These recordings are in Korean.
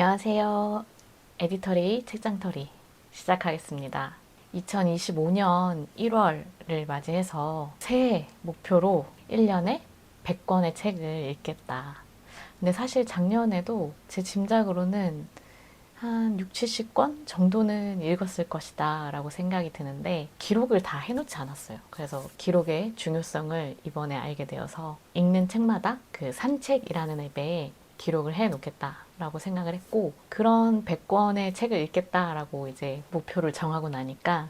안녕하세요. 에디터리 책장터리 시작하겠습니다. 2025년 1월을 맞이해서 새해 목표로 1년에 100권의 책을 읽겠다. 근데 사실 작년에도 제 짐작으로는 한 6, 70권 정도는 읽었을 것이다 라고 생각이 드는데 기록을 다 해놓지 않았어요. 그래서 기록의 중요성을 이번에 알게 되어서 읽는 책마다 그 산책이라는 앱에 기록을 해놓겠다라고 생각을 했고, 그런 100권의 책을 읽겠다라고 이제 목표를 정하고 나니까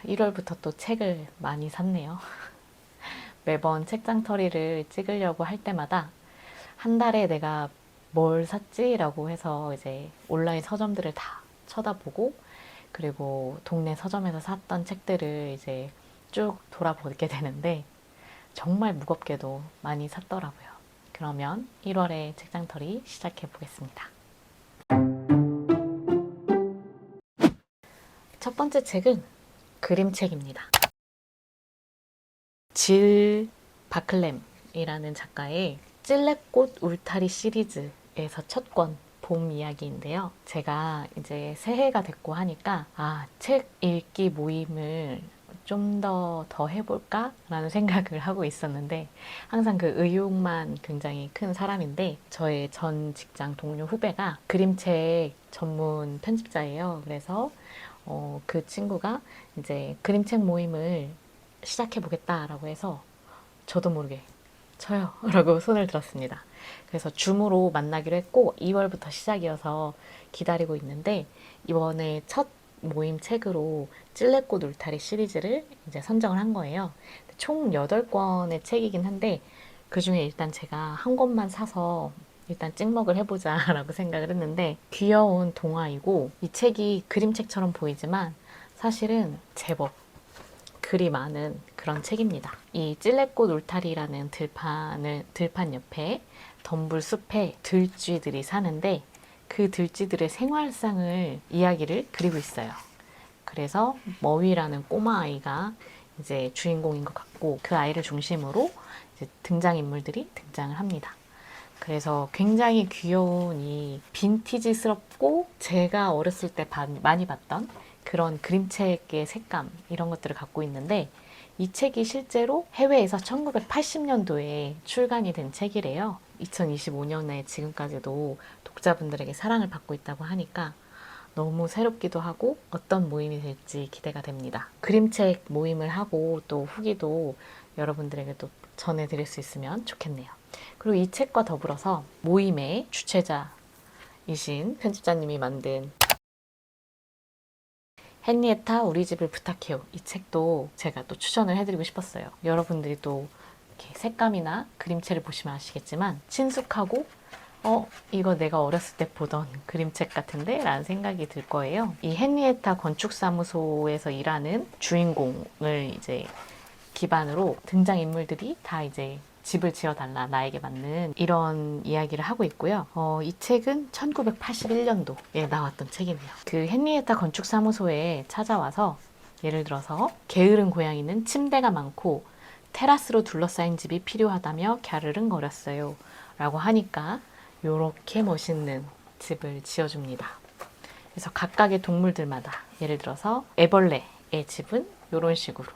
1월부터 또 책을 많이 샀네요. 매번 책장터리를 찍으려고 할 때마다 한 달에 내가 뭘 샀지라고 해서 이제 온라인 서점들을 다 쳐다보고, 그리고 동네 서점에서 샀던 책들을 이제 쭉 돌아보게 되는데 정말 무겁게도 많이 샀더라고요. 그러면 1월에 책장터리 시작해 보겠습니다. 첫 번째 책은 그림책입니다. 질 바클렘이라는 작가의 찔레꽃 울타리 시리즈에서 첫 권 봄 이야기인데요. 제가 이제 새해가 됐고 하니까 책 읽기 모임을 좀 더 해볼까? 라는 생각을 하고 있었는데, 항상 그 의욕만 굉장히 큰 사람인데, 저의 전 직장 동료 후배가 그림책 전문 편집자예요. 그래서 그 친구가 이제 그림책 모임을 시작해보겠다라고 해서 저도 모르게 저요 라고 손을 들었습니다. 그래서 줌으로 만나기로 했고 2월부터 시작이어서 기다리고 있는데, 이번에 첫 모임 책으로 찔레꽃 울타리 시리즈를 이제 선정을 한 거예요. 총 8권의 책이긴 한데 그 중에 일단 제가 한 권만 사서 일단 찍먹을 해보자 라고 생각을 했는데, 귀여운 동화이고 이 책이 그림책처럼 보이지만 사실은 제법 글이 많은 그런 책입니다. 이 찔레꽃 울타리라는 들판 옆에 덤불 숲에 들쥐들이 사는데, 그 들쥐들의 생활상을 이야기를 그리고 있어요. 그래서 머위라는 꼬마 아이가 이제 주인공인 것 같고, 그 아이를 중심으로 이제 등장인물들이 등장을 합니다. 그래서 굉장히 귀여운 이 빈티지스럽고 제가 어렸을 때 많이 봤던 그런 그림책의 색감, 이런 것들을 갖고 있는데, 이 책이 실제로 해외에서 1980년도에 출간이 된 책이래요. 2025년에 지금까지도 독자분들에게 사랑을 받고 있다고 하니까 너무 새롭기도 하고 어떤 모임이 될지 기대가 됩니다. 그림책 모임을 하고 또 후기도 여러분들에게 또 전해드릴 수 있으면 좋겠네요. 그리고 이 책과 더불어서 모임의 주최자이신 편집자님이 만든 헨리에타 우리 집을 부탁해요, 이 책도 제가 또 추천을 해드리고 싶었어요. 여러분들이 또 이렇게 색감이나 그림체를 보시면 아시겠지만 친숙하고 이거 내가 어렸을 때 보던 그림책 같은데? 라는 생각이 들 거예요. 이 헨리에타 건축사무소에서 일하는 주인공을 이제 기반으로 등장인물들이 다 이제 집을 지어달라, 나에게 맞는, 이런 이야기를 하고 있고요. 이 책은 1981년도에 나왔던 책이네요. 그 헨리에타 건축사무소에 찾아와서 예를 들어서 게으른 고양이는 침대가 많고 테라스로 둘러싸인 집이 필요하다며 갸르릉거렸어요 라고 하니까 이렇게 멋있는 집을 지어줍니다. 그래서 각각의 동물들마다, 예를 들어서 애벌레의 집은 이런 식으로.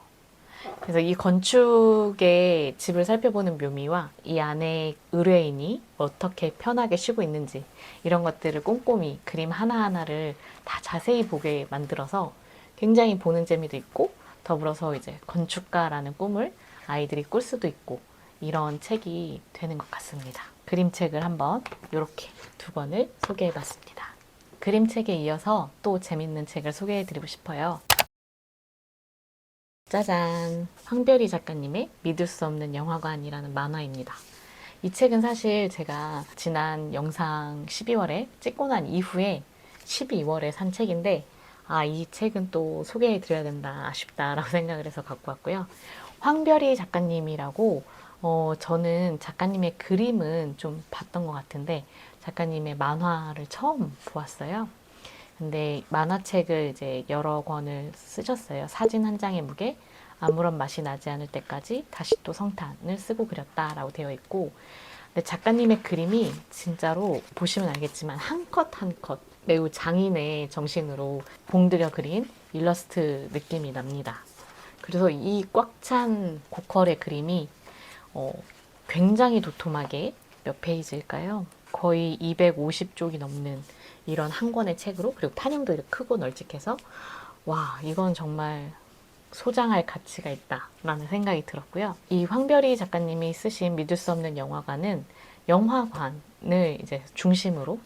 그래서 이 건축의 집을 살펴보는 묘미와 이 안에 의뢰인이 어떻게 편하게 쉬고 있는지, 이런 것들을 꼼꼼히 그림 하나하나를 다 자세히 보게 만들어서 굉장히 보는 재미도 있고, 더불어서 이제 건축가라는 꿈을 아이들이 꿀 수도 있고, 이런 책이 되는 것 같습니다. 그림책을 한번 이렇게 2권을 소개해봤습니다. 그림책에 이어서 또 재밌는 책을 소개해드리고 싶어요. 짜잔! 황별이 작가님의 믿을 수 없는 영화관이라는 만화입니다. 이 책은 사실 제가 지난 영상 12월에 찍고 난 이후에 12월에 산 책인데, 이 책은 또 소개해드려야 된다, 아쉽다라고 생각을 해서 갖고 왔고요. 황별이 작가님이라고, 저는 작가님의 그림은 좀 봤던 것 같은데 작가님의 만화를 처음 보았어요. 근데 만화책을 이제 여러 권을 쓰셨어요. 사진 한 장의 무게, 아무런 맛이 나지 않을 때까지 다시 또 성탄을 쓰고 그렸다라고 되어 있고, 근데 작가님의 그림이 진짜로 보시면 알겠지만 한 컷 한 컷 매우 장인의 정신으로 공들여 그린 일러스트 느낌이 납니다. 그래서 이 꽉 찬 고퀄의 그림이 굉장히 도톰하게, 몇 페이지일까요? 거의 250쪽이 넘는 이런 한 권의 책으로, 그리고 판형도 이렇게 크고 널찍해서 와, 이건 정말 소장할 가치가 있다라는 생각이 들었고요. 이 황별이 작가님이 쓰신 믿을 수 없는 영화관은 영화관을 이제 중심으로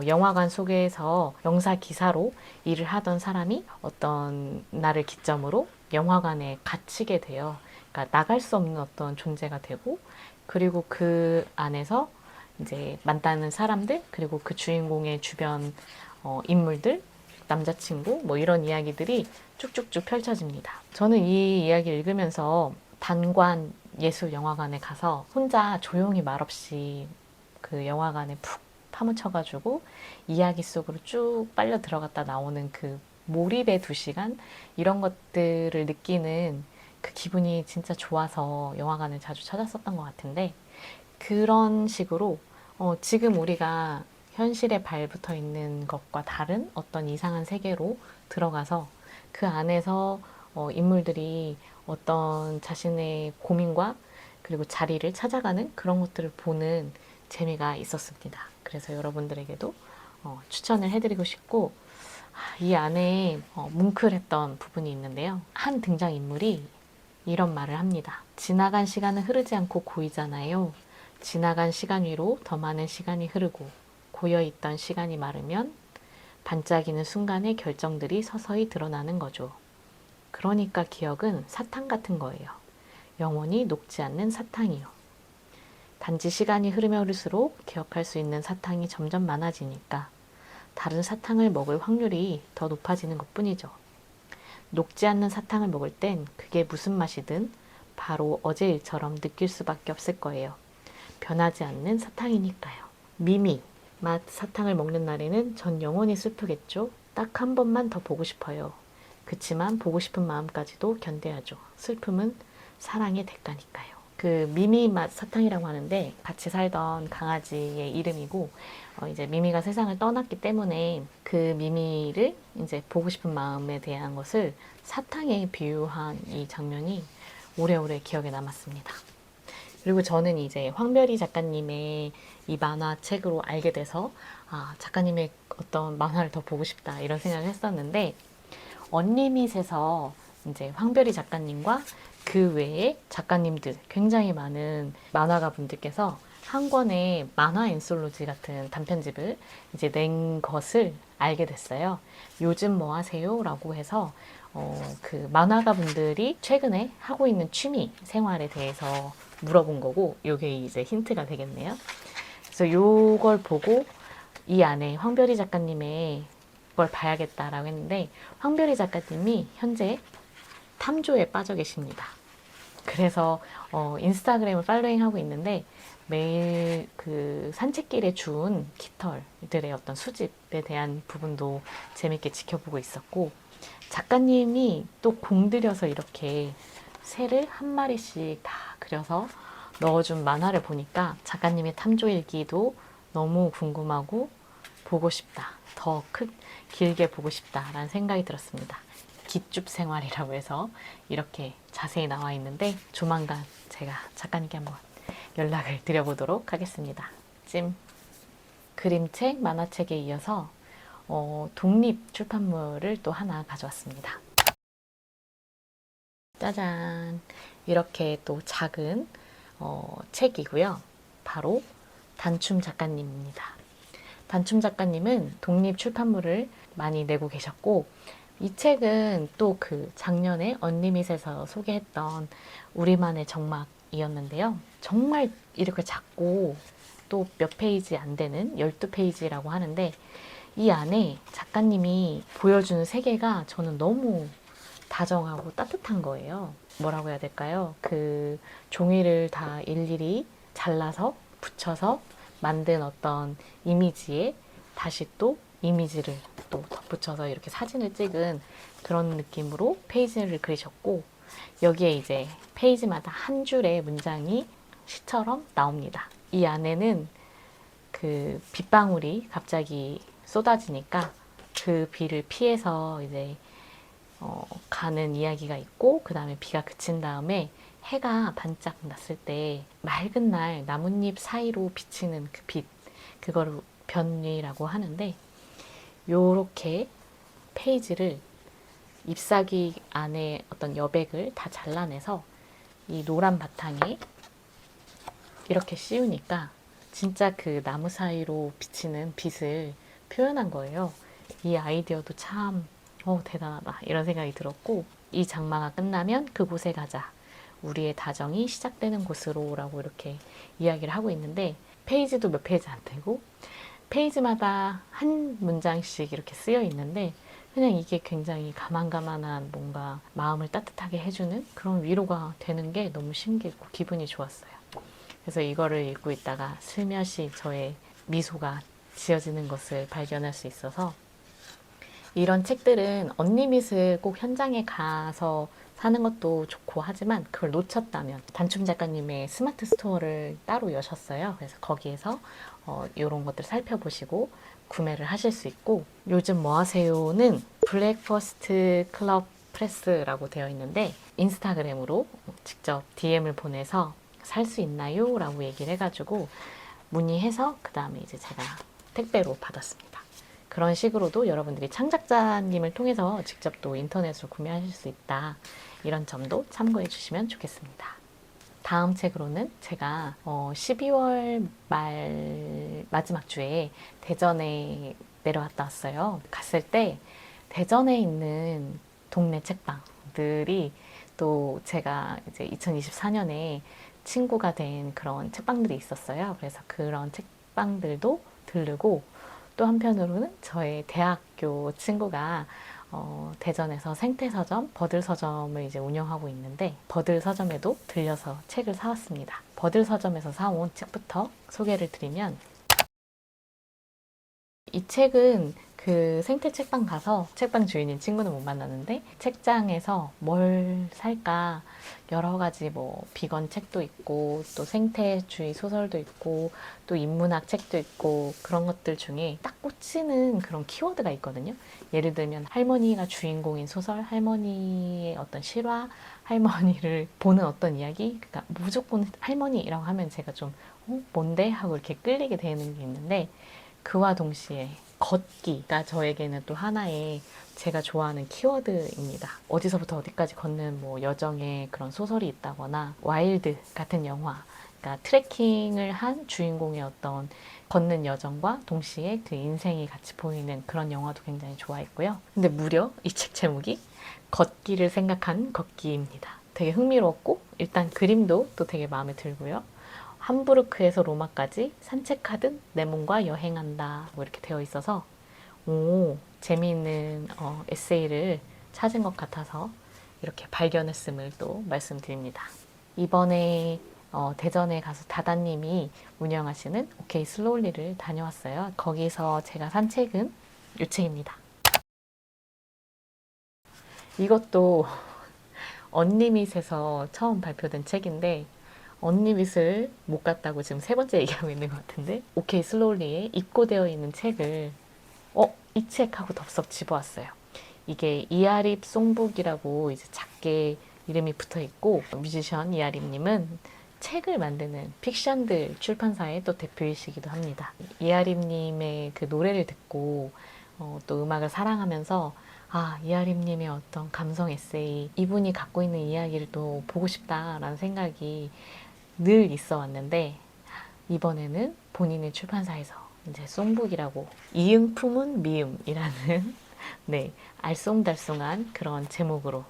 영화관 속에서 영사 기사로 일을 하던 사람이 어떤 날을 기점으로 영화관에 갇히게 돼요. 그러니까 나갈 수 없는 어떤 존재가 되고, 그리고 그 안에서 이제 만나는 사람들, 그리고 그 주인공의 주변 인물들, 남자친구, 뭐 이런 이야기들이 쭉쭉쭉 펼쳐집니다. 저는 이 이야기를 읽으면서 단관 예술영화관에 가서 혼자 조용히 말없이 그 영화관에 푹 파묻혀가지고 이야기 속으로 쭉 빨려 들어갔다 나오는 그 몰입의 2시간, 이런 것들을 느끼는 그 기분이 진짜 좋아서 영화관을 자주 찾았었던 것 같은데, 그런 식으로 지금 우리가 현실에 발붙어 있는 것과 다른 어떤 이상한 세계로 들어가서 그 안에서 인물들이 어떤 자신의 고민과 그리고 자리를 찾아가는 그런 것들을 보는 재미가 있었습니다. 그래서 여러분들에게도 추천을 해드리고 싶고, 이 안에 뭉클했던 부분이 있는데요. 한 등장인물이 이런 말을 합니다. 지나간 시간은 흐르지 않고 고이잖아요. 지나간 시간 위로 더 많은 시간이 흐르고 고여있던 시간이 마르면 반짝이는 순간의 결정들이 서서히 드러나는 거죠. 그러니까 기억은 사탕 같은 거예요. 영원히 녹지 않는 사탕이요. 단지 시간이 흐르면 흐를수록 기억할 수 있는 사탕이 점점 많아지니까 다른 사탕을 먹을 확률이 더 높아지는 것뿐이죠. 녹지 않는 사탕을 먹을 땐 그게 무슨 맛이든 바로 어제 일처럼 느낄 수밖에 없을 거예요. 변하지 않는 사탕이니까요. 미미, 맛 사탕을 먹는 날에는 전 영원히 슬프겠죠. 딱 한 번만 더 보고 싶어요. 그치만 보고 싶은 마음까지도 견뎌야죠. 슬픔은 사랑의 대가니까요. 그 미미 맛 사탕이라고 하는데 같이 살던 강아지의 이름이고, 이제 미미가 세상을 떠났기 때문에 그 미미를 이제 보고 싶은 마음에 대한 것을 사탕에 비유한 이 장면이 오래오래 기억에 남았습니다. 그리고 저는 이제 황별이 작가님의 이 만화책으로 알게 돼서 작가님의 어떤 만화를 더 보고 싶다 이런 생각을 했었는데, 언리밋에서 이제 황별이 작가님과 그 외에 작가님들, 굉장히 많은 만화가 분들께서 한 권의 만화 앤솔로지 같은 단편집을 이제 낸 것을 알게 됐어요. 요즘 뭐 하세요? 라고 해서 그 만화가 분들이 최근에 하고 있는 취미 생활에 대해서 물어본 거고, 요게 이제 힌트가 되겠네요. 그래서 요걸 보고 이 안에 황별이 작가님의 걸 봐야겠다라고 했는데, 황별이 작가님이 현재 탐조에 빠져 계십니다. 그래서 인스타그램을 팔로잉하고 있는데 매일 그 산책길에 주운 깃털들의 어떤 수집에 대한 부분도 재밌게 지켜보고 있었고, 작가님이 또 공들여서 이렇게 새를 한 마리씩 다 그려서 넣어준 만화를 보니까 작가님의 탐조일기도 너무 궁금하고 보고 싶다. 더 길게 보고 싶다라는 생각이 들었습니다. 깃줍 생활이라고 해서 이렇게 자세히 나와 있는데, 조만간 제가 작가님께 한번 연락을 드려보도록 하겠습니다. 찜. 그림책, 만화책에 이어서 독립 출판물을 또 하나 가져왔습니다. 짜잔. 이렇게 또 작은 책이고요. 바로 단춤 작가님입니다. 단춤 작가님은 독립 출판물을 많이 내고 계셨고, 이 책은 또 그 작년에 언리밋에서 소개했던 우리만의 정막이었는데요. 정말 이렇게 작고 또 몇 페이지 안 되는 12페이지라고 하는데, 이 안에 작가님이 보여주는 세계가 저는 너무 다정하고 따뜻한 거예요. 뭐라고 해야 될까요? 그 종이를 다 일일이 잘라서 붙여서 만든 어떤 이미지에 다시 또 이미지를 또 덧붙여서 이렇게 사진을 찍은 그런 느낌으로 페이지를 그리셨고, 여기에 이제 페이지마다 한 줄의 문장이 시처럼 나옵니다. 이 안에는 그 빗방울이 갑자기 쏟아지니까 그 비를 피해서 이제 가는 이야기가 있고, 그 다음에 비가 그친 다음에 해가 반짝 났을 때 맑은 날 나뭇잎 사이로 비치는 그 빛, 그거를 변위라고 하는데, 요렇게 페이지를 잎사귀 안에 어떤 여백을 다 잘라내서 이 노란 바탕에 이렇게 씌우니까 진짜 그 나무 사이로 비치는 빛을 표현한 거예요. 이 아이디어도 참 대단하다 이런 생각이 들었고, 이 장마가 끝나면 그곳에 가자, 우리의 다정이 시작되는 곳으로 라고 이렇게 이야기를 하고 있는데, 페이지도 몇 페이지 안 되고 페이지마다 한 문장씩 이렇게 쓰여 있는데, 그냥 이게 굉장히 가만가만한 뭔가 마음을 따뜻하게 해주는 그런 위로가 되는 게 너무 신기했고 기분이 좋았어요. 그래서 이거를 읽고 있다가 슬며시 저의 미소가 지어지는 것을 발견할 수 있어서, 이런 책들은 언니밋을 꼭 현장에 가서 사는 것도 좋고 하지만, 그걸 놓쳤다면 단춤 작가님의 스마트 스토어를 따로 여셨어요. 그래서 거기에서 이런 것들 살펴보시고 구매를 하실 수 있고, 요즘 뭐 하세요는 블랙퍼스트 클럽 프레스라고 되어 있는데, 인스타그램으로 직접 DM을 보내서 살 수 있나요? 라고 얘기를 해가지고 문의해서 그 다음에 이제 제가 택배로 받았습니다. 그런 식으로도 여러분들이 창작자님을 통해서 직접 또 인터넷으로 구매하실 수 있다, 이런 점도 참고해 주시면 좋겠습니다. 다음 책으로는 제가 12월 말 마지막 주에 대전에 내려왔다 왔어요. 갔을 때 대전에 있는 동네 책방들이, 또 제가 이제 2024년에 친구가 된 그런 책방들이 있었어요. 그래서 그런 책방들도 들르고, 또 한편으로는 저의 대학교 친구가 대전에서 생태서점, 버들서점을 이제 운영하고 있는데, 버들서점에도 들려서 책을 사왔습니다. 버들서점에서 사온 책부터 소개를 드리면, 이 책은 그 생태 책방 가서 책방 주인인 친구는 못 만났는데, 책장에서 뭘 살까 여러 가지 뭐 비건 책도 있고 또 생태주의 소설도 있고 또 인문학 책도 있고, 그런 것들 중에 딱 꽂히는 그런 키워드가 있거든요. 예를 들면 할머니가 주인공인 소설, 할머니의 어떤 실화, 할머니를 보는 어떤 이야기, 그러니까 무조건 할머니라고 하면 제가 좀 뭔데? 하고 이렇게 끌리게 되는 게 있는데, 그와 동시에 걷기가 저에게는 또 하나의 제가 좋아하는 키워드입니다. 어디서부터 어디까지 걷는 뭐 여정의 그런 소설이 있다거나, 와일드 같은 영화, 그러니까 트레킹을 한 주인공의 어떤 걷는 여정과 동시에 그 인생이 같이 보이는 그런 영화도 굉장히 좋아했고요. 근데 무려 이 책 제목이 걷기를 생각한 걷기입니다. 되게 흥미로웠고, 일단 그림도 또 되게 마음에 들고요. 함부르크에서 로마까지 산책하듯 내 몸과 여행한다, 뭐 이렇게 되어 있어서 재미있는 에세이를 찾은 것 같아서 이렇게 발견했음을 또 말씀드립니다. 이번에 대전에 가서 다다님이 운영하시는 오케이 슬로우리를 다녀왔어요. 거기서 제가 산 책은 이 책입니다. 이것도 언니밋에서 처음 발표된 책인데, 언니밋을 못 갔다고 지금 세 번째 얘기하고 있는 것 같은데, 오케이 슬로우리에 입고되어 있는 책을 이 책하고 덥석 집어왔어요. 이게 이아립 송북이라고 이제 작게 이름이 붙어 있고, 뮤지션 이아립님은 책을 만드는 픽션들 출판사의 또 대표이시기도 합니다. 이아립님의 그 노래를 듣고 또 음악을 사랑하면서, 이아립님의 어떤 감성 에세이, 이분이 갖고 있는 이야기를 또 보고 싶다라는 생각이 늘 있어 왔는데, 이번에는 본인의 출판사에서 이제 송북이라고, 이응 품은 미음이라는 네, 알쏭달쏭한 그런 제목으로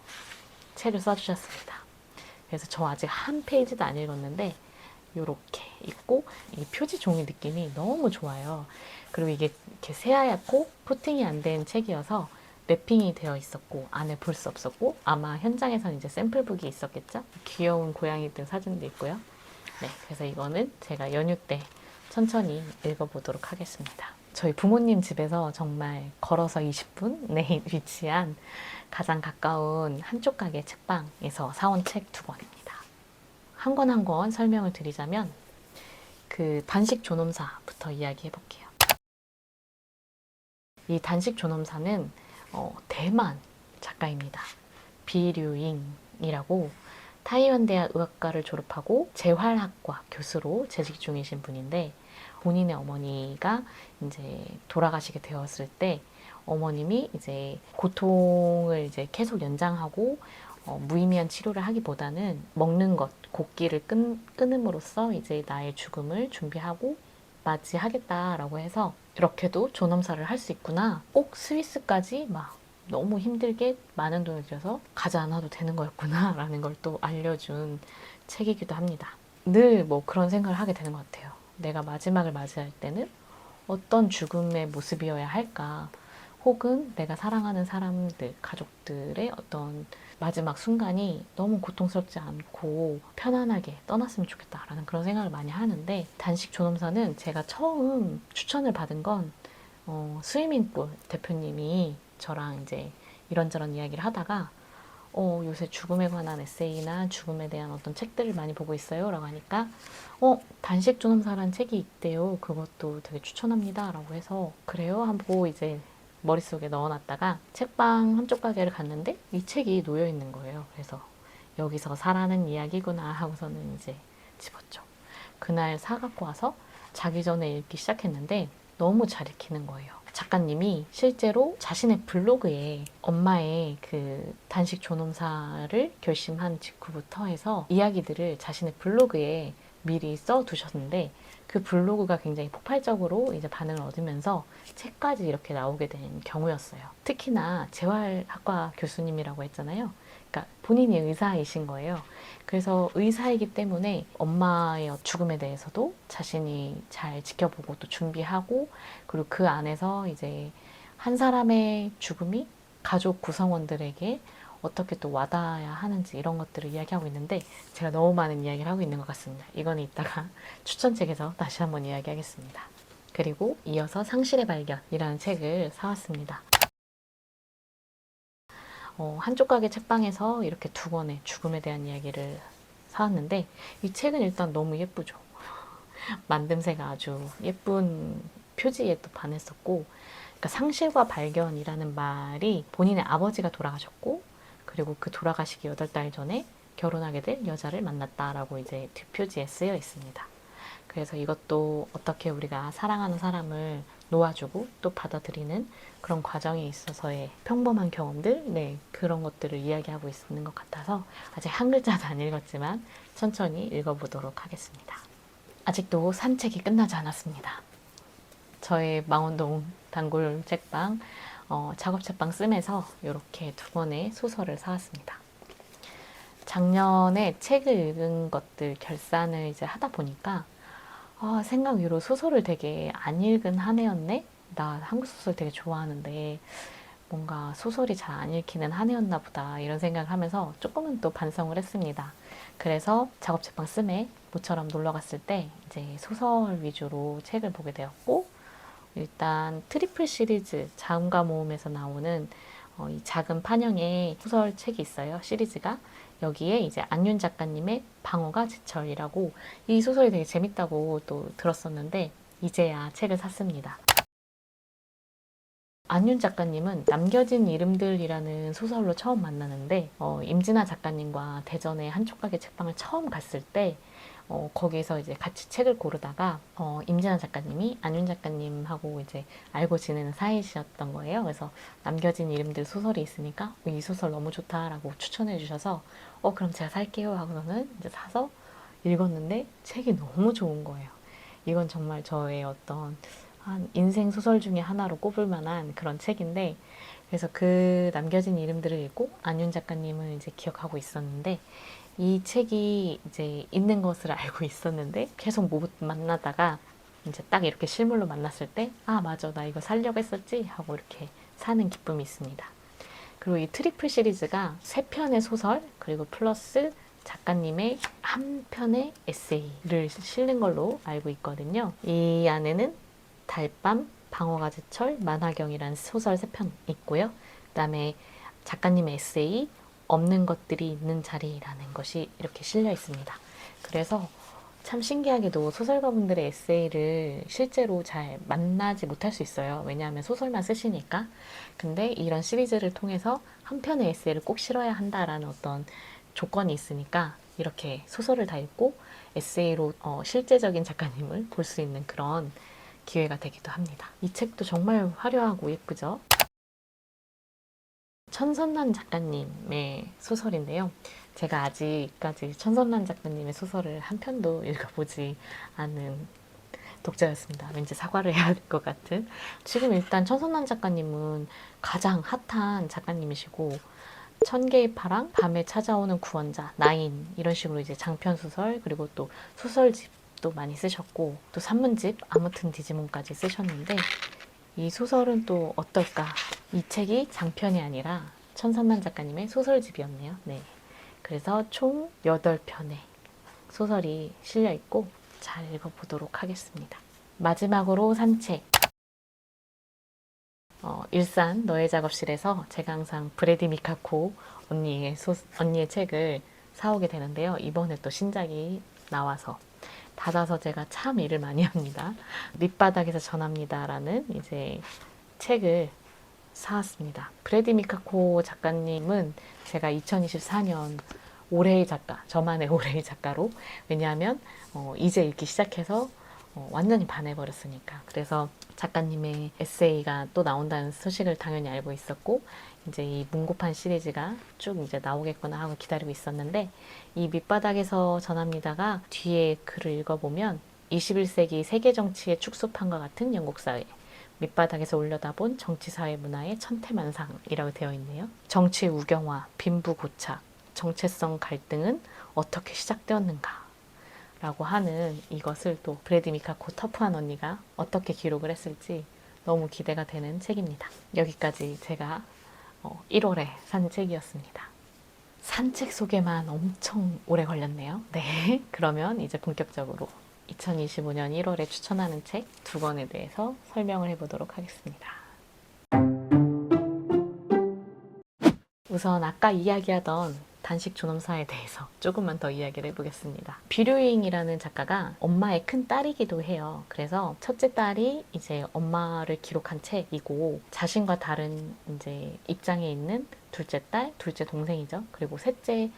책을 써주셨습니다. 그래서 저 아직 한 페이지도 안 읽었는데 이렇게 있고, 이 표지 종이 느낌이 너무 좋아요. 그리고 이게 이렇게 새하얗고 코팅이 안 된 책이어서 랩핑이 되어 있었고 안에 볼 수 없었고, 아마 현장에서는 이제 샘플북이 있었겠죠. 귀여운 고양이들 사진도 있고요. 네, 그래서 이거는 제가 연휴 때 천천히 읽어보도록 하겠습니다. 저희 부모님 집에서 정말 걸어서 20분 내에 위치한 가장 가까운 한쪽 가게 책방에서 사온 책 2권입니다. 한 권 한 권 설명을 드리자면 그 단식 존엄사부터 이야기해 볼게요. 이 단식 존엄사는 대만 작가입니다. 비류잉이라고 타이완 대학 의학과를 졸업하고 재활학과 교수로 재직 중이신 분인데, 본인의 어머니가 이제 돌아가시게 되었을 때 어머님이 이제 고통을 이제 계속 연장하고 무의미한 치료를 하기보다는 먹는 것, 곡기를 끊음으로써 이제 나의 죽음을 준비하고 맞이하겠다라고 해서, 이렇게도 존엄사를 할 수 있구나. 꼭 스위스까지 막 너무 힘들게 많은 돈을 들여서 가지 않아도 되는 거였구나 라는 걸 또 알려준 책이기도 합니다. 늘 뭐 그런 생각을 하게 되는 것 같아요. 내가 마지막을 맞이할 때는 어떤 죽음의 모습이어야 할까? 혹은 내가 사랑하는 사람들, 가족들의 어떤 마지막 순간이 너무 고통스럽지 않고 편안하게 떠났으면 좋겠다라는 그런 생각을 많이 하는데, 단식 존엄사는 제가 처음 추천을 받은 건 스위밍풀 대표님이 저랑 이제 이런저런 이야기를 하다가 요새 죽음에 관한 에세이나 죽음에 대한 어떤 책들을 많이 보고 있어요 라고 하니까 단식 존엄사라는 책이 있대요. 그것도 되게 추천합니다 라고 해서, 그래요? 하고 이제 머릿속에 넣어놨다가 책방 한쪽 가게를 갔는데 이 책이 놓여 있는 거예요. 그래서 여기서 사라는 이야기구나 하고서는 이제 집었죠. 그날 사갖고 와서 자기 전에 읽기 시작했는데 너무 잘 읽히는 거예요. 작가님이 실제로 자신의 블로그에 엄마의 그 단식 존엄사를 결심한 직후부터 해서 이야기들을 자신의 블로그에 미리 써두셨는데, 그 블로그가 굉장히 폭발적으로 이제 반응을 얻으면서 책까지 이렇게 나오게 된 경우였어요. 특히나 재활학과 교수님이라고 했잖아요. 그러니까 본인이 의사이신 거예요. 그래서 의사이기 때문에 엄마의 죽음에 대해서도 자신이 잘 지켜보고 또 준비하고, 그리고 그 안에서 이제 한 사람의 죽음이 가족 구성원들에게 어떻게 또 와닿아야 하는지 이런 것들을 이야기하고 있는데, 제가 너무 많은 이야기를 하고 있는 것 같습니다. 이거는 이따가 추천책에서 다시 한번 이야기하겠습니다. 그리고 이어서 상실의 발견이라는 책을 사왔습니다. 한쪽 가게 책방에서 이렇게 2권의 죽음에 대한 이야기를 사왔는데, 이 책은 일단 너무 예쁘죠. 만듦새가 아주 예쁜 표지에 또 반했었고, 그러니까 상실과 발견이라는 말이 본인의 아버지가 돌아가셨고, 그리고 그 돌아가시기 8달 전에 결혼하게 될 여자를 만났다라고 이제 뒷표지에 쓰여 있습니다. 그래서 이것도 어떻게 우리가 사랑하는 사람을 놓아주고 또 받아들이는 그런 과정에 있어서의 평범한 경험들, 네, 그런 것들을 이야기하고 있는 것 같아서 아직 한 글자도 안 읽었지만 천천히 읽어보도록 하겠습니다. 아직도 산책이 끝나지 않았습니다. 저의 망원동 단골 책방, 작업 책방 씀에서 이렇게 2권의 소설을 사왔습니다. 작년에 책을 읽은 것들 결산을 이제 하다 보니까 생각 외로 소설을 되게 안 읽은 한 해였네? 나 한국 소설 되게 좋아하는데 뭔가 소설이 잘 안 읽히는 한 해였나 보다, 이런 생각을 하면서 조금은 또 반성을 했습니다. 그래서 작업 책방 씀에 모처럼 놀러 갔을 때 이제 소설 위주로 책을 보게 되었고, 일단 트리플 시리즈 자음과 모음에서 나오는 이 작은 판형의 소설 책이 있어요. 시리즈가. 여기에 이제 안윤 작가님의 방어가 제철이라고, 이 소설이 되게 재밌다고 또 들었었는데 이제야 책을 샀습니다. 안윤 작가님은 남겨진 이름들이라는 소설로 처음 만나는데, 임진아 작가님과 대전의 한쪽 가게 책방을 처음 갔을 때 거기서 이제 같이 책을 고르다가 임진아 작가님이 안윤 작가님하고 이제 알고 지내는 사이셨던 거예요. 그래서 남겨진 이름들 소설이 있으니까 이 소설 너무 좋다라고 추천해 주셔서 그럼 제가 살게요 하고서는 이제 사서 읽었는데 책이 너무 좋은 거예요. 이건 정말 저의 어떤 한 인생 소설 중에 하나로 꼽을 만한 그런 책인데, 그래서 그 남겨진 이름들을 읽고 안윤 작가님을 이제 기억하고 있었는데, 이 책이 이제 있는 것을 알고 있었는데 계속 못 만나다가 이제 딱 이렇게 실물로 만났을 때 맞아, 나 이거 사려고 했었지 하고 이렇게 사는 기쁨이 있습니다. 그리고 이 트리플 시리즈가 3편의 소설 그리고 플러스 작가님의 한 편의 에세이를 실는 걸로 알고 있거든요. 이 안에는 달밤, 방어가제철, 만화경이라는 소설 3편 있고요. 그다음에 작가님의 에세이 없는 것들이 있는 자리라는 것이 이렇게 실려 있습니다. 그래서 참 신기하게도 소설가분들의 에세이를 실제로 잘 만나지 못할 수 있어요. 왜냐하면 소설만 쓰시니까. 근데 이런 시리즈를 통해서 한 편의 에세이를 꼭 실어야 한다라는 어떤 조건이 있으니까 이렇게 소설을 다 읽고 에세이로 실제적인 작가님을 볼 수 있는 그런 기회가 되기도 합니다. 이 책도 정말 화려하고 예쁘죠? 천선란 작가님의 소설인데요. 제가 아직까지 천선란 작가님의 소설을 한 편도 읽어보지 않은 독자였습니다. 왠지 사과를 해야 될 것 같은. 지금 일단 천선란 작가님은 가장 핫한 작가님이시고 천개의 파랑, 밤에 찾아오는 구원자, 나인 이런 식으로 이제 장편 소설 그리고 또 소설집도 많이 쓰셨고 또 산문집 아무튼 디지몬까지 쓰셨는데 이 소설은 또 어떨까? 이 책이 장편이 아니라 천선만 작가님의 소설집이었네요. 네. 그래서 총 8편의 소설이 실려 있고 잘 읽어보도록 하겠습니다. 마지막으로 산 책. 일산 너의 작업실에서 제가 항상 브래디 미카코 언니의 책을 사오게 되는데요. 이번에 또 신작이 나와서 받아서 제가 참 일을 많이 합니다. 밑바닥에서 전합니다라는 이제 책을 사왔습니다. 브래디 미카코 작가님은 제가 2024년 올해의 작가, 저만의 올해의 작가로 왜냐하면 이제 읽기 시작해서 완전히 반해버렸으니까. 그래서 작가님의 에세이가 또 나온다는 소식을 당연히 알고 있었고 이제 이 문고판 시리즈가 쭉 이제 나오겠구나 하고 기다리고 있었는데 이 밑바닥에서 전합니다가 뒤에 글을 읽어보면 21세기 세계 정치의 축소판과 같은 영국 사회 밑바닥에서 올려다본 정치사회 문화의 천태만상이라고 되어 있네요. 정치 우경화, 빈부고착, 정체성 갈등은 어떻게 시작되었는가 라고 하는 이것을 또 브래디 미카코 터프한 언니가 어떻게 기록을 했을지 너무 기대가 되는 책입니다. 여기까지 제가 1월에 산 책이었습니다. 산책 소개만 엄청 오래 걸렸네요. 네, 그러면 이제 본격적으로 2025년 1월에 추천하는 책 2권에 대해서 설명을 해보도록 하겠습니다. 우선 아까 이야기하던 단식 존엄사에 대해서 조금만 더 이야기를 해보겠습니다. 뷰류잉이라는 작가가 엄마의 큰 딸이기도 해요. 그래서 첫째 딸이 이제 엄마를 기록한 책이고 자신과 다른 이제 입장에 있는 둘째 딸, 둘째 동생이죠. 그리고 셋째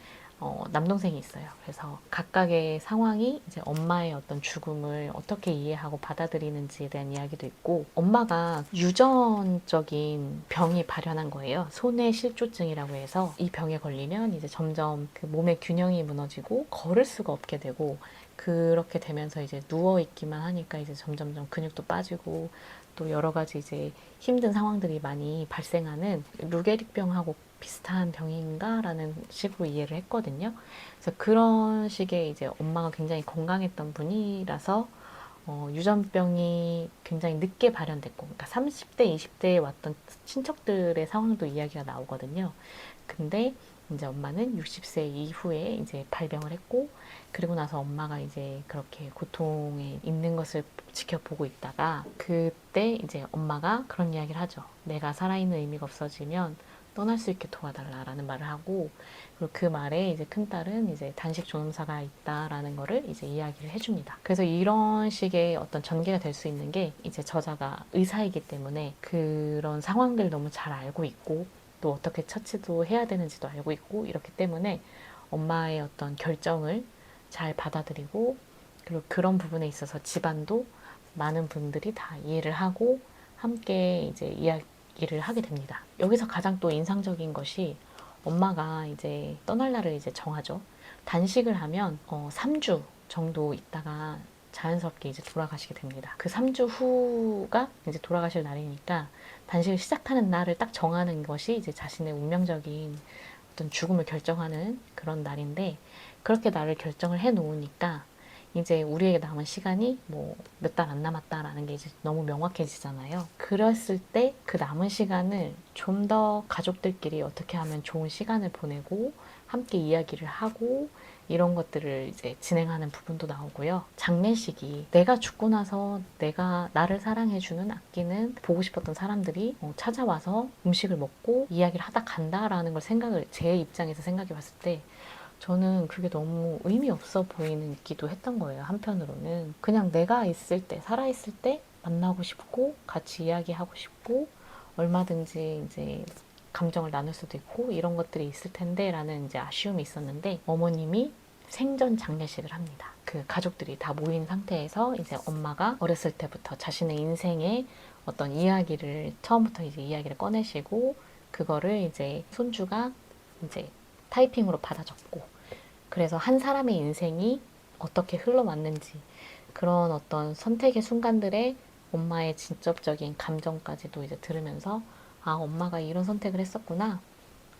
남동생이 있어요. 그래서 각각의 상황이 이제 엄마의 어떤 죽음을 어떻게 이해하고 받아들이는지에 대한 이야기도 있고 엄마가 유전적인 병이 발현한 거예요. 손해실조증이라고 해서 이 병에 걸리면 이제 점점 그 몸의 균형이 무너지고 걸을 수가 없게 되고 그렇게 되면서 이제 누워 있기만 하니까 이제 점점점 근육도 빠지고 또 여러 가지 이제 힘든 상황들이 많이 발생하는 루게릭병하고 비슷한 병인가라는 식으로 이해를 했거든요. 그래서 그런 식의 이제 엄마가 굉장히 건강했던 분이라서 유전병이 굉장히 늦게 발현됐고, 그러니까 30대, 20대에 왔던 친척들의 상황도 이야기가 나오거든요. 근데 이제 엄마는 60세 이후에 이제 발병을 했고, 그리고 나서 엄마가 이제 그렇게 고통에 있는 것을 지켜보고 있다가, 그때 이제 엄마가 그런 이야기를 하죠. 내가 살아있는 의미가 없어지면 떠날 수 있게 도와달라라는 말을 하고 그리고 그 말에 이제 큰딸은 이제 단식 존엄사가 있다라는 거를 이제 이야기를 해줍니다. 그래서 이런 식의 어떤 전개가 될 수 있는 게 이제 저자가 의사이기 때문에 그런 상황들을 너무 잘 알고 있고 또 어떻게 처치도 해야 되는지도 알고 있고 이렇기 때문에 엄마의 어떤 결정을 잘 받아들이고 그리고 그런 부분에 있어서 집안도 많은 분들이 다 이해를 하고 함께 이제 이야기를 하게 됩니다. 여기서 가장 또 인상적인 것이 엄마가 이제 떠날 날을 이제 정하죠. 단식을 하면 3주 정도 있다가 자연스럽게 이제 돌아가시게 됩니다. 그 3주 후가 이제 돌아가실 날이니까 단식을 시작하는 날을 딱 정하는 것이 이제 자신의 운명적인 어떤 죽음을 결정하는 그런 날인데 그렇게 날을 결정을 해 놓으니까 이제 우리에게 남은 시간이 뭐 몇 달 안 남았다라는 게 이제 너무 명확해지잖아요. 그랬을 때 그 남은 시간을 좀 더 가족들끼리 어떻게 하면 좋은 시간을 보내고 함께 이야기를 하고 이런 것들을 이제 진행하는 부분도 나오고요. 장례식이 내가 죽고 나서 나를 사랑해주는 아끼는 보고 싶었던 사람들이 찾아와서 음식을 먹고 이야기를 하다 간다라는 걸 제 입장에서 생각해 봤을 때 저는 그게 너무 의미 없어 보이기도 했던 거예요. 한편으로는 그냥 내가 있을 때, 살아있을 때 만나고 싶고 같이 이야기하고 싶고 얼마든지 이제 감정을 나눌 수도 있고 이런 것들이 있을 텐데 라는 이제 아쉬움이 있었는데, 어머님이 생전 장례식을 합니다. 그 가족들이 다 모인 상태에서 이제 엄마가 어렸을 때부터 자신의 인생의 어떤 이야기를 처음부터 이제 이야기를 꺼내시고 그거를 이제 손주가 이제 타이핑으로 받아 적고, 그래서 한 사람의 인생이 어떻게 흘러왔는지 그런 어떤 선택의 순간들의 엄마의 직접적인 감정까지도 이제 들으면서 아, 엄마가 이런 선택을 했었구나,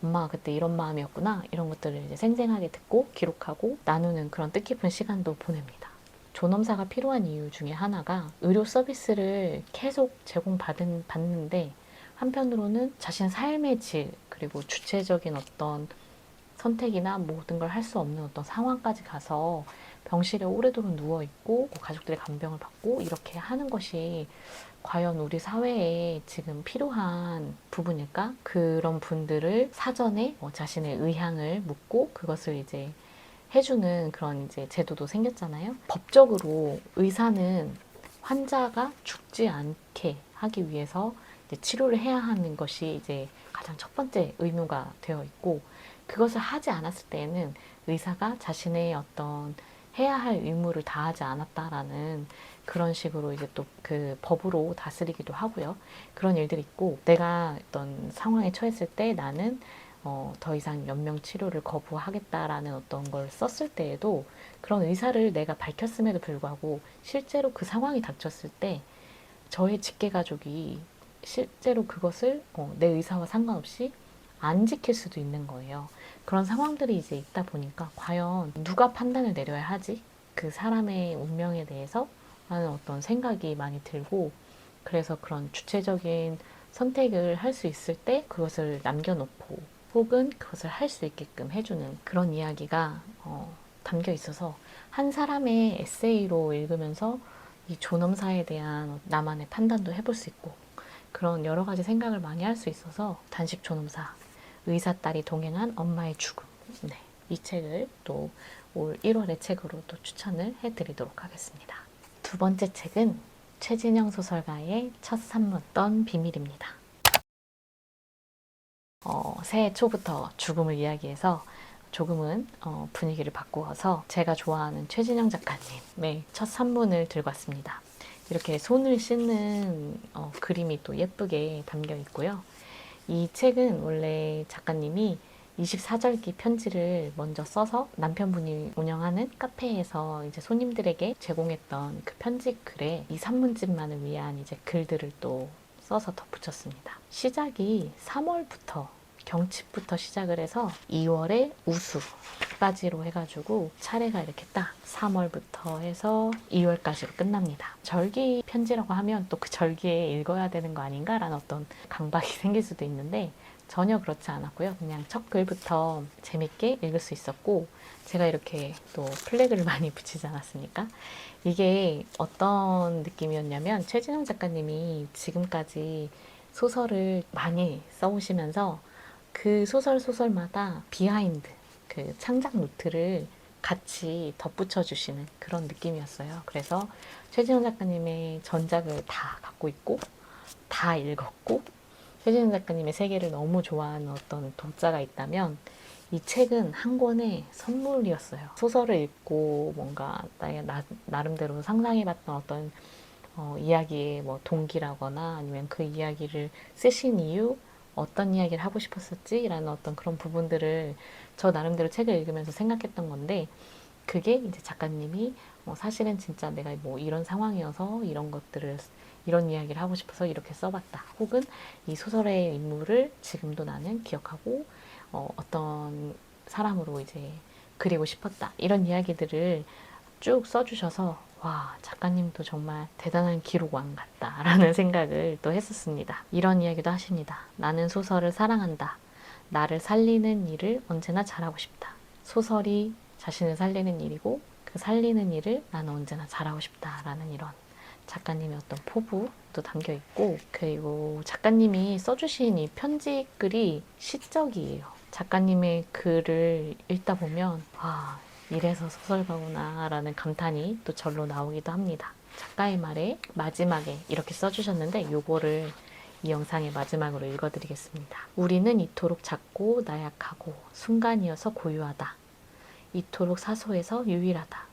엄마가 그때 이런 마음이었구나, 이런 것들을 이제 생생하게 듣고 기록하고 나누는 그런 뜻깊은 시간도 보냅니다. 존엄사가 필요한 이유 중에 하나가 의료 서비스를 계속 제공받는데 한편으로는 자신 삶의 질 그리고 주체적인 어떤 선택이나 모든 걸 할 수 없는 어떤 상황까지 가서 병실에 오래도록 누워있고 가족들의 간병을 받고 이렇게 하는 것이 과연 우리 사회에 지금 필요한 부분일까? 그런 분들을 사전에 자신의 의향을 묻고 그것을 이제 해주는 그런 이제 제도도 생겼잖아요. 법적으로 의사는 환자가 죽지 않게 하기 위해서 이제 치료를 해야 하는 것이 이제 가장 첫 번째 의무가 되어 있고, 그것을 하지 않았을 때에는 의사가 자신의 어떤 해야 할 의무를 다하지 않았다라는 그런 식으로 이제 또 그 법으로 다스리기도 하고요. 그런 일들이 있고, 내가 어떤 상황에 처했을 때 나는 더 이상 연명 치료를 거부하겠다라는 어떤 걸 썼을 때에도 그런 의사를 내가 밝혔음에도 불구하고 실제로 그 상황이 닥쳤을 때 저의 직계 가족이 실제로 그것을 내 의사와 상관없이 안 지킬 수도 있는 거예요. 그런 상황들이 이제 있다 보니까 과연 누가 판단을 내려야 하지? 그 사람의 운명에 대해서 하는 어떤 생각이 많이 들고, 그래서 그런 주체적인 선택을 할 수 있을 때 그것을 남겨놓고 혹은 그것을 할 수 있게끔 해주는 그런 이야기가 담겨 있어서 한 사람의 에세이로 읽으면서 이 존엄사에 대한 나만의 판단도 해볼 수 있고 그런 여러 가지 생각을 많이 할 수 있어서 단식 존엄사, 의사 딸이 동행한 엄마의 죽음, 네, 이 책을 또 올 1월의 책으로 또 추천을 해드리도록 하겠습니다. 두 번째 책은 최진영 소설가의 첫 산문 어떤 비밀입니다. 새해 초부터 죽음을 이야기해서 조금은 분위기를 바꾸어서 제가 좋아하는 최진영 작가님의 첫 산문을 들고 왔습니다. 이렇게 손을 씻는 그림이 또 예쁘게 담겨 있고요. 이 책은 원래 작가님이 24절기 편지를 먼저 써서 남편분이 운영하는 카페에서 이제 손님들에게 제공했던 그 편지 글에 이 산문집만을 위한 이제 글들을 또 써서 덧붙였습니다. 시작이 3월부터 경칩부터 시작을 해서 2월에 우수까지로 해가지고 차례가 이렇게 딱 3월부터 해서 2월까지로 끝납니다. 절기 편지라고 하면 또 그 절기에 읽어야 되는 거 아닌가라는 어떤 강박이 생길 수도 있는데 전혀 그렇지 않았고요. 그냥 첫 글부터 재밌게 읽을 수 있었고, 제가 이렇게 또 플래그를 많이 붙이지 않았습니까? 이게 어떤 느낌이었냐면 최진영 작가님이 지금까지 소설을 많이 써오시면서 그 소설마다 비하인드, 그 창작 노트를 같이 덧붙여 주시는 그런 느낌이었어요. 그래서 최진영 작가님의 전작을 다 갖고 있고 다 읽었고 최진영 작가님의 세계를 너무 좋아하는 어떤 독자가 있다면 이 책은 한 권의 선물이었어요. 소설을 읽고 뭔가 나름대로 상상해봤던 어떤 이야기의 뭐 동기라거나 아니면 그 이야기를 쓰신 이유, 어떤 이야기를 하고 싶었었지라는 어떤 그런 부분들을 저 나름대로 책을 읽으면서 생각했던 건데, 그게 이제 작가님이 사실은 진짜 내가 뭐 이런 상황이어서 이런 이야기를 하고 싶어서 이렇게 써봤다. 혹은 이 소설의 인물을 지금도 나는 기억하고 어떤 사람으로 이제 그리고 싶었다. 이런 이야기들을 쭉 써주셔서 와, 작가님도 정말 대단한 기록왕 같다라는 생각을 또 했었습니다. 이런 이야기도 하십니다. 나는 소설을 사랑한다. 나를 살리는 일을 언제나 잘하고 싶다. 소설이 자신을 살리는 일이고 그 살리는 일을 나는 언제나 잘하고 싶다라는 이런 작가님의 어떤 포부도 담겨 있고, 그리고 작가님이 써주신 이 편지글이 시적이에요. 작가님의 글을 읽다 보면 이래서 소설가구나 라는 감탄이 또 절로 나오기도 합니다. 작가의 말에 마지막에 이렇게 써주셨는데 요거를 이 영상의 마지막으로 읽어드리겠습니다. 우리는 이토록 작고 나약하고 순간이어서 고유하다. 이토록 사소해서 유일하다.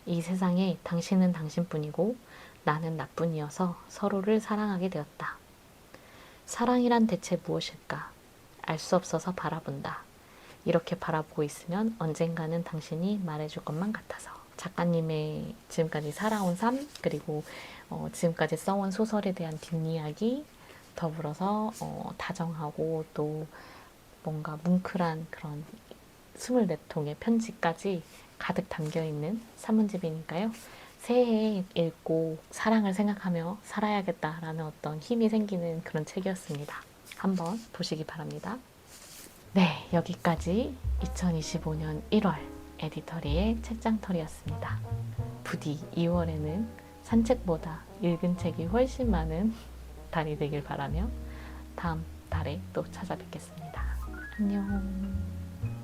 이 세상에 당신은 당신뿐이고 나는 나뿐이어서 서로를 사랑하게 되었다. 사랑이란 대체 무엇일까? 알 수 없어서 바라본다. 이렇게 바라보고 있으면 언젠가는 당신이 말해줄 것만 같아서. 작가님의 지금까지 살아온 삶, 그리고 지금까지 써온 소설에 대한 뒷이야기, 더불어서 다정하고 또 뭔가 뭉클한 그런 24통의 편지까지 가득 담겨있는 산문집이니까요. 새해에 읽고 사랑을 생각하며 살아야겠다라는 어떤 힘이 생기는 그런 책이었습니다. 한번 보시기 바랍니다. 네, 여기까지 2025년 1월 에디터리의 책장털이었습니다. 부디 2월에는 산책보다 읽은 책이 훨씬 많은 달이 되길 바라며 다음 달에 또 찾아뵙겠습니다. 안녕.